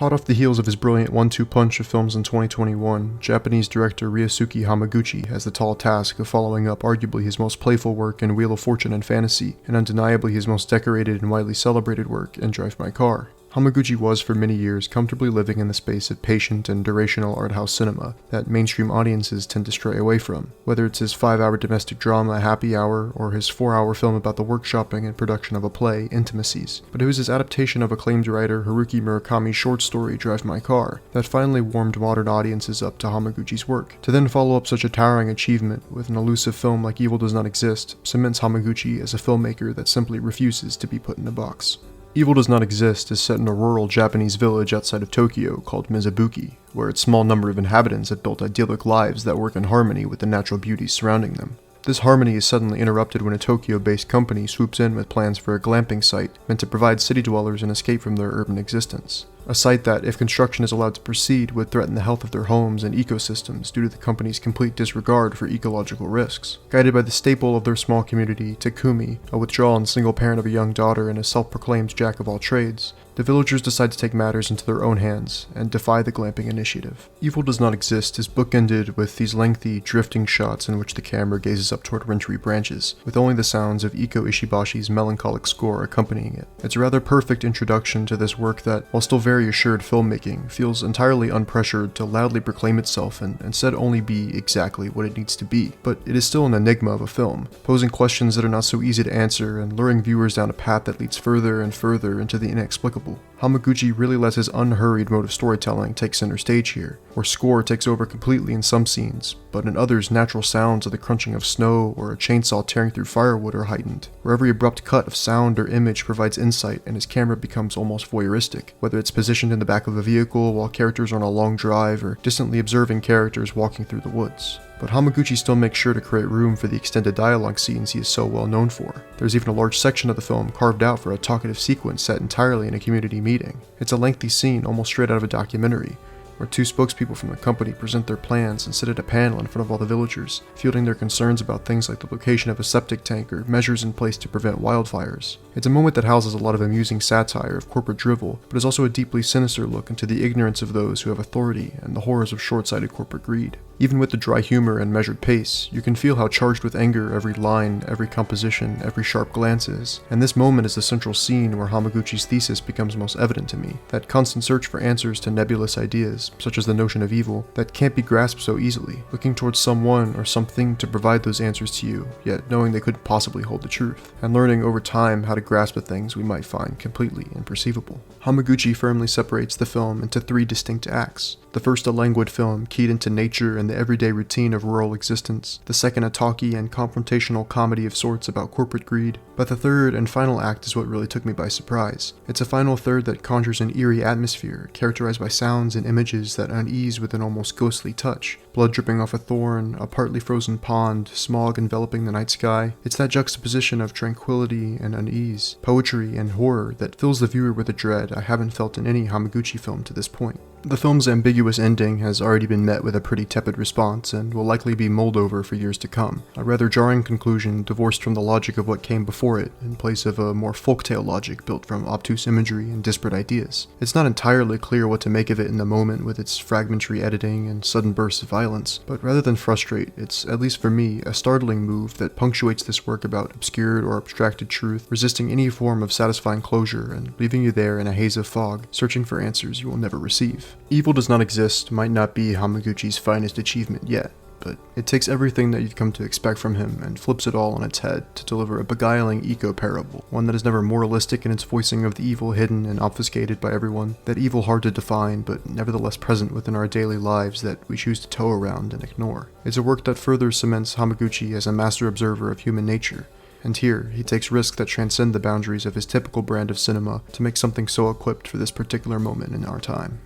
Hot off the heels of his brilliant 1-2 punch of films in 2021, Japanese director Ryosuke Hamaguchi has the tall task of following up arguably his most playful work in Wheel of Fortune and Fantasy, and undeniably his most decorated and widely celebrated work in Drive My Car. Hamaguchi was for many years comfortably living in the space of patient and durational art house cinema that mainstream audiences tend to stray away from, whether it's his 5-hour domestic drama Happy Hour or his 4-hour film about the workshopping and production of a play, Intimacies. But it was his adaptation of acclaimed writer Haruki Murakami's short story Drive My Car that finally warmed modern audiences up to Hamaguchi's work. To then follow up such a towering achievement with an elusive film like Evil Does Not Exist cements Hamaguchi as a filmmaker that simply refuses to be put in a box. Evil Does Not Exist is set in a rural Japanese village outside of Tokyo called Mizubuki, where its small number of inhabitants have built idyllic lives that work in harmony with the natural beauties surrounding them. This harmony is suddenly interrupted when a Tokyo-based company swoops in with plans for a glamping site meant to provide city dwellers an escape from their urban existence. A site that, if construction is allowed to proceed, would threaten the health of their homes and ecosystems due to the company's complete disregard for ecological risks. Guided by the staple of their small community, Takumi, a withdrawn single parent of a young daughter and a self-proclaimed jack of all trades, the villagers decide to take matters into their own hands and defy the glamping initiative. Evil Does Not Exist is bookended with these lengthy, drifting shots in which the camera gazes up toward wintry branches, with only the sounds of Iko Ishibashi's melancholic score accompanying it. It's a rather perfect introduction to this work that, while still very assured filmmaking, feels entirely unpressured to loudly proclaim itself and instead only be exactly what it needs to be. But it is still an enigma of a film, posing questions that are not so easy to answer and luring viewers down a path that leads further and further into the inexplicable. Hamaguchi really lets his unhurried mode of storytelling take center stage here, where score takes over completely in some scenes, but in others natural sounds of the crunching of snow or a chainsaw tearing through firewood are heightened, where every abrupt cut of sound or image provides insight and his camera becomes almost voyeuristic, whether it's positioned in the back of a vehicle while characters are on a long drive or distantly observing characters walking through the woods. But Hamaguchi still makes sure to create room for the extended dialogue scenes he is so well known for. There's even a large section of the film carved out for a talkative sequence set entirely in a community meeting. It's a lengthy scene almost straight out of a documentary, where 2 spokespeople from the company present their plans and sit at a panel in front of all the villagers, fielding their concerns about things like the location of a septic tank or measures in place to prevent wildfires. It's a moment that houses a lot of amusing satire of corporate drivel, but is also a deeply sinister look into the ignorance of those who have authority and the horrors of short-sighted corporate greed. Even with the dry humor and measured pace, you can feel how charged with anger every line, every composition, every sharp glance is, and this moment is the central scene where Hamaguchi's thesis becomes most evident to me, that constant search for answers to nebulous ideas, such as the notion of evil, that can't be grasped so easily, looking towards someone or something to provide those answers to you, yet knowing they couldn't possibly hold the truth, and learning over time how to grasp the things we might find completely imperceivable. Hamaguchi firmly separates the film into 3 distinct acts. The first a languid film keyed into nature and the everyday routine of rural existence, the second a talky and confrontational comedy of sorts about corporate greed, but the third and final act is what really took me by surprise. It's a final third that conjures an eerie atmosphere, characterized by sounds and images that unease with an almost ghostly touch. Blood dripping off a thorn, a partly frozen pond, smog enveloping the night sky. It's that juxtaposition of tranquility and unease, poetry and horror that fills the viewer with a dread I haven't felt in any Hamaguchi film to this point. The film's ambiguous ending has already been met with a pretty tepid response and will likely be mulled over for years to come. A rather jarring conclusion divorced from the logic of what came before it, in place of a more folktale logic built from obtuse imagery and disparate ideas. It's not entirely clear what to make of it in the moment with its fragmentary editing and sudden bursts of violence, but rather than frustrate, it's, at least for me, a startling move that punctuates this work about obscured or abstracted truth, resisting any form of satisfying closure and leaving you there in a haze of fog, searching for answers you will never receive. Evil Does Not Exist might not be Hamaguchi's finest achievement yet, but it takes everything that you've come to expect from him and flips it all on its head to deliver a beguiling eco-parable, one that is never moralistic in its voicing of the evil hidden and obfuscated by everyone, that evil hard to define but nevertheless present within our daily lives that we choose to tow around and ignore. It's a work that further cements Hamaguchi as a master observer of human nature, and here, he takes risks that transcend the boundaries of his typical brand of cinema to make something so equipped for this particular moment in our time.